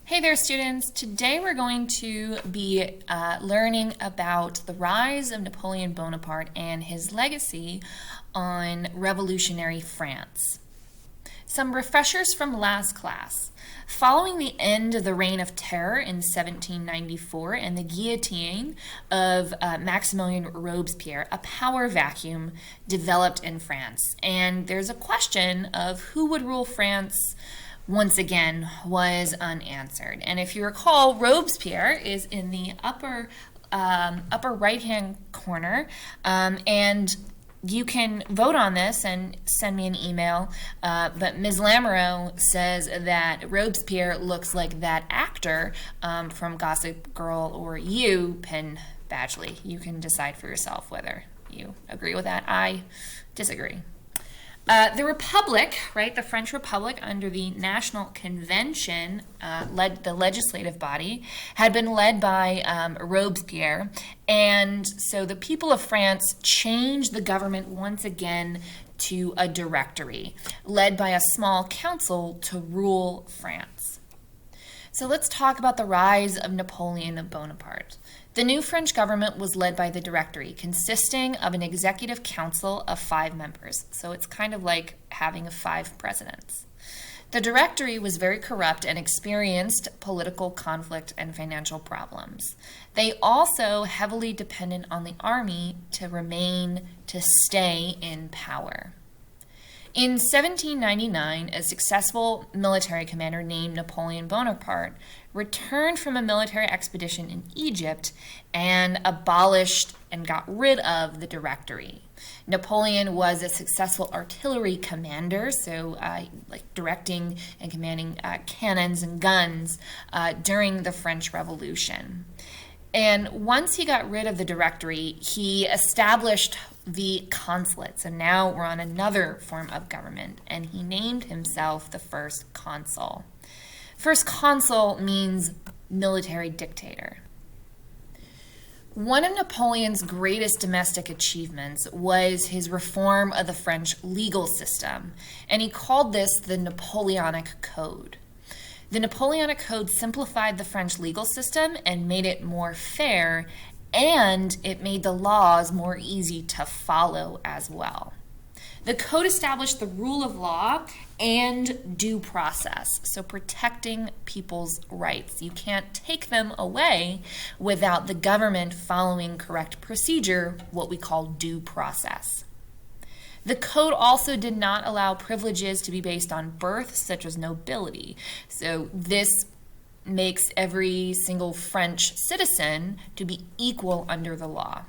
Hey there, students. Today we're going to be learning about the rise of Napoleon Bonaparte and his legacy on revolutionary France. Some refreshers from last class. Following the end of the Reign of Terror in 1794 and the guillotine of Maximilien Robespierre, a power vacuum developed in France. And there's a question of who would rule France once again was unanswered. And if you recall, Robespierre is in the upper right-hand corner, and you can vote on this and send me an email, but Ms. Lamoureux says that Robespierre looks like that actor from Gossip Girl, or you, Penn Badgley. You can decide for yourself whether you agree with that. I disagree. The Republic, right, the French Republic under the National Convention, the legislative body, had been led by Robespierre. And so the people of France changed the government once again to a directory, led by a small council to rule France. So let's talk about the rise of Napoleon Bonaparte. The new French government was led by the Directory, consisting of an executive council of 5 members. So it's kind of like having 5 presidents. The Directory was very corrupt and experienced political conflict and financial problems. They also heavily depended on the army to stay in power. In 1799, a successful military commander named Napoleon Bonaparte returned from a military expedition in Egypt and abolished and got rid of the Directory. Napoleon was a successful artillery commander, so directing and commanding cannons and guns during the French Revolution. And once he got rid of the Directory, he established the consulate. So now we're on another form of government, and he named himself the first consul. First consul means military dictator. One of Napoleon's greatest domestic achievements was his reform of the French legal system, and he called this the Napoleonic Code. The Napoleonic Code simplified the French legal system and made it more fair, and it made the laws more easy to follow as well. The code established the rule of law and due process, so protecting people's rights. You can't take them away without the government following correct procedure, what we call due process. The code also did not allow privileges to be based on birth, such as nobility. So this makes every single French citizen to be equal under the law.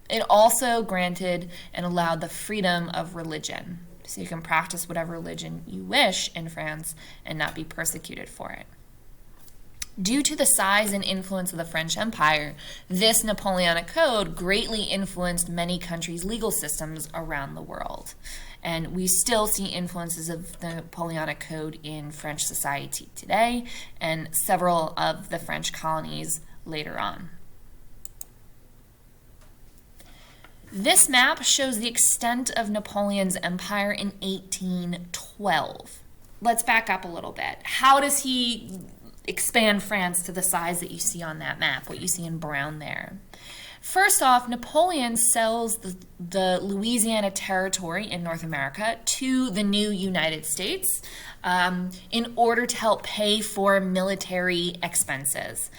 It also granted and allowed the freedom of religion. So you can practice whatever religion you wish in France and not be persecuted for it. Due to the size and influence of the French Empire, this Napoleonic Code greatly influenced many countries' legal systems around the world. And we still see influences of the Napoleonic Code in French society today and several of the French colonies later on. This map shows the extent of Napoleon's empire in 1812. Let's back up a little bit. How does he expand France to the size that you see on that map, what you see in brown there? First off, Napoleon sells the Louisiana Territory in North America to the new United States in order to help pay for military expenses.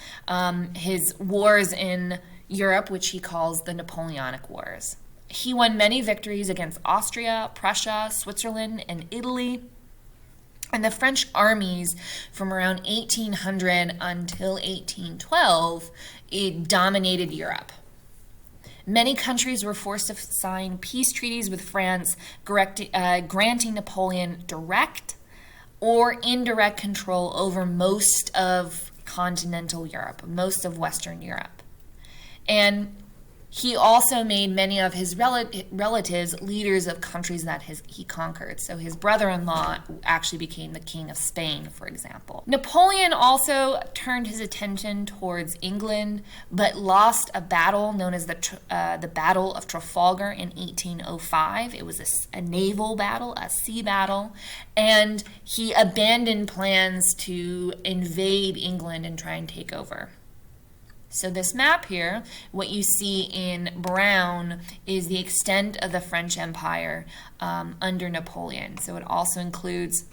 His wars in Europe, which he calls the Napoleonic Wars. He won many victories against Austria, Prussia, Switzerland, and Italy. And the French armies from around 1800 until 1812, it dominated Europe. Many countries were forced to sign peace treaties with France, granting Napoleon direct or indirect control over most of continental Europe, most of Western Europe. And He also made many of his relatives leaders of countries that he conquered. So his brother-in-law actually became the king of Spain, for example. Napoleon also turned his attention towards England, but lost a battle known as the Battle of Trafalgar in 1805. It was a naval battle, a sea battle, and he abandoned plans to invade England and try and take over. So this map here, what you see in brown is the extent of the French Empire under Napoleon. So it also includes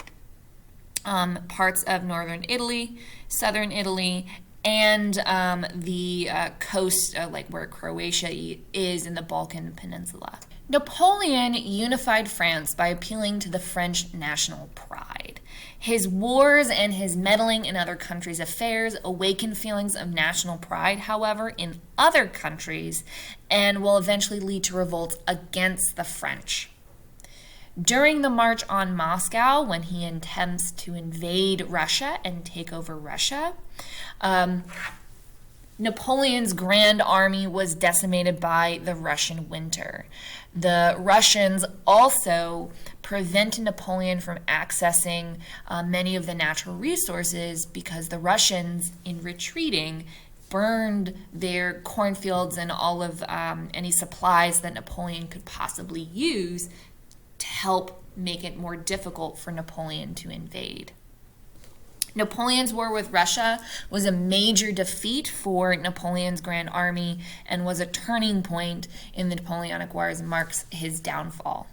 parts of northern Italy, southern Italy, and the coast, like where Croatia is in the Balkan Peninsula. Napoleon unified France by appealing to the French national pride. His wars and his meddling in other countries' affairs awakened feelings of national pride, however, in other countries, and will eventually lead to revolts against the French. During the March on Moscow, when he attempts to invade Russia and take over Russia, Napoleon's grand army was decimated by the Russian winter. The Russians also prevented Napoleon from accessing many of the natural resources because the Russians, in retreating, burned their cornfields and all of any supplies that Napoleon could possibly use to help make it more difficult for Napoleon to invade. Napoleon's war with Russia was a major defeat for Napoleon's Grand Army and was a turning point in the Napoleonic Wars and marks his downfall.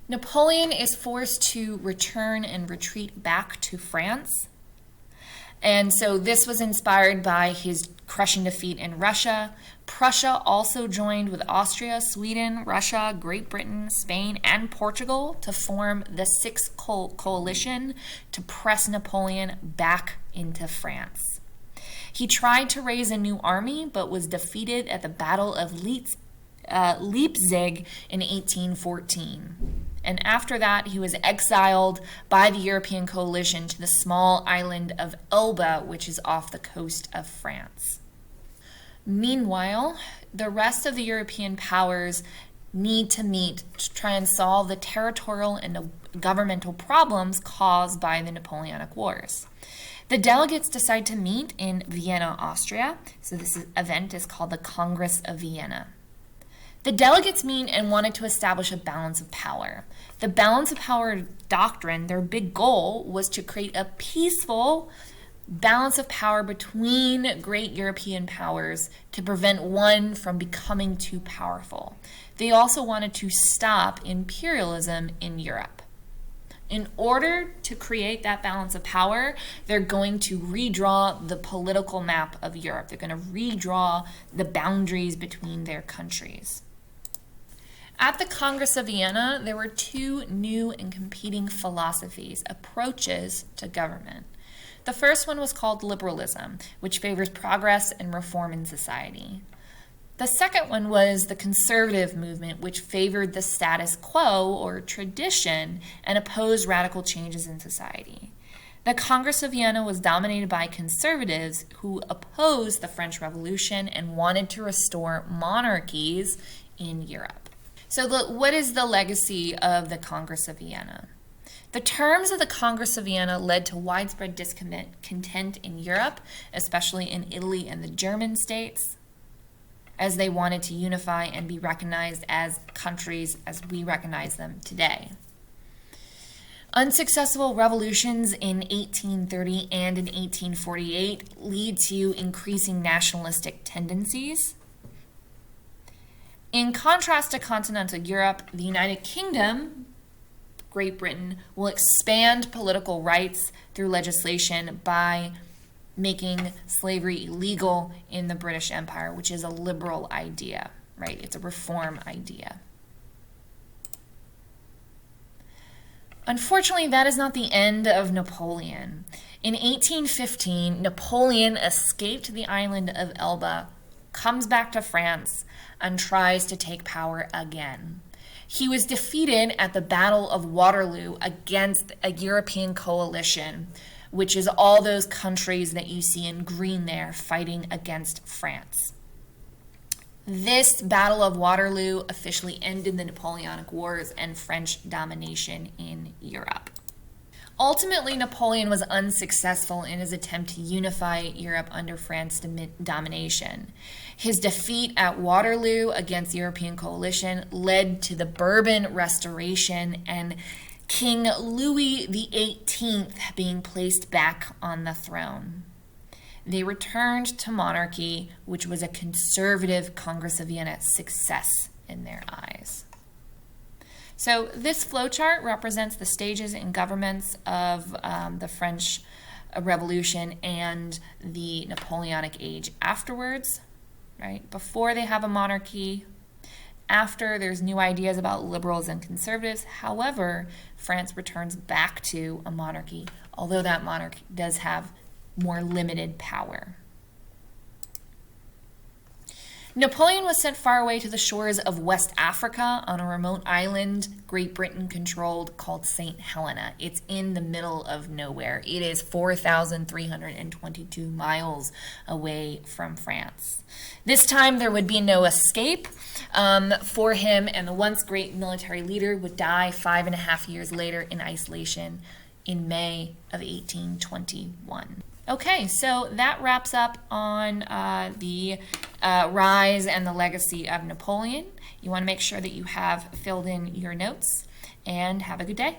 Napoleon is forced to return and retreat back to France. And so this was inspired by his crushing defeat in Russia. Prussia also joined with Austria, Sweden, Russia, Great Britain, Spain, and Portugal to form the Sixth Coalition to press Napoleon back into France. He tried to raise a new army, but was defeated at the Battle of Leipzig in 1814. And after that, he was exiled by the European coalition to the small island of Elba, which is off the coast of France. Meanwhile, the rest of the European powers need to meet to try and solve the territorial and governmental problems caused by the Napoleonic Wars. The delegates decide to meet in Vienna, Austria. So this event is called the Congress of Vienna. The delegates meet and wanted to establish a balance of power. The balance of power doctrine, their big goal, was to create a peaceful balance of power between great European powers to prevent one from becoming too powerful. They also wanted to stop imperialism in Europe. In order to create that balance of power, they're going to redraw the political map of Europe. They're going to redraw the boundaries between their countries. At the Congress of Vienna, there were two new and competing philosophies, approaches to government. The first one was called liberalism, which favors progress and reform in society. The second one was the conservative movement, which favored the status quo or tradition and opposed radical changes in society. The Congress of Vienna was dominated by conservatives who opposed the French Revolution and wanted to restore monarchies in Europe. So what is the legacy of the Congress of Vienna? The terms of the Congress of Vienna led to widespread discontent in Europe, especially in Italy and the German states, as they wanted to unify and be recognized as countries as we recognize them today. Unsuccessful revolutions in 1830 and in 1848 lead to increasing nationalistic tendencies. In contrast to continental Europe, the United Kingdom, Great Britain, will expand political rights through legislation by making slavery illegal in the British Empire, which is a liberal idea, right? It's a reform idea. Unfortunately, that is not the end of Napoleon. In 1815, Napoleon escaped the island of Elba, comes back to France, and tries to take power again. He was defeated at the Battle of Waterloo against a European coalition, which is all those countries that you see in green there fighting against France. This Battle of Waterloo officially ended the Napoleonic Wars and French domination in Europe. Ultimately, Napoleon was unsuccessful in his attempt to unify Europe under France's domination. His defeat at Waterloo against the European coalition led to the Bourbon Restoration and King Louis XVIII being placed back on the throne. They returned to monarchy, which was a conservative Congress of Vienna success in their eyes. So this flowchart represents the stages and governments of the French Revolution and the Napoleonic Age afterwards, right? Before they have a monarchy, after there's new ideas about liberals and conservatives. However, France returns back to a monarchy, although that monarchy does have more limited power. Napoleon was sent far away to the shores of West Africa on a remote island Great Britain controlled called St. Helena. It's in the middle of nowhere. It is 4,322 miles away from France. This time there would be no escape for him, and the once great military leader would die 5.5 years later in isolation in May of 1821. Okay, so that wraps up on the rise and the legacy of Napoleon. You want to make sure that you have filled in your notes, and have a good day.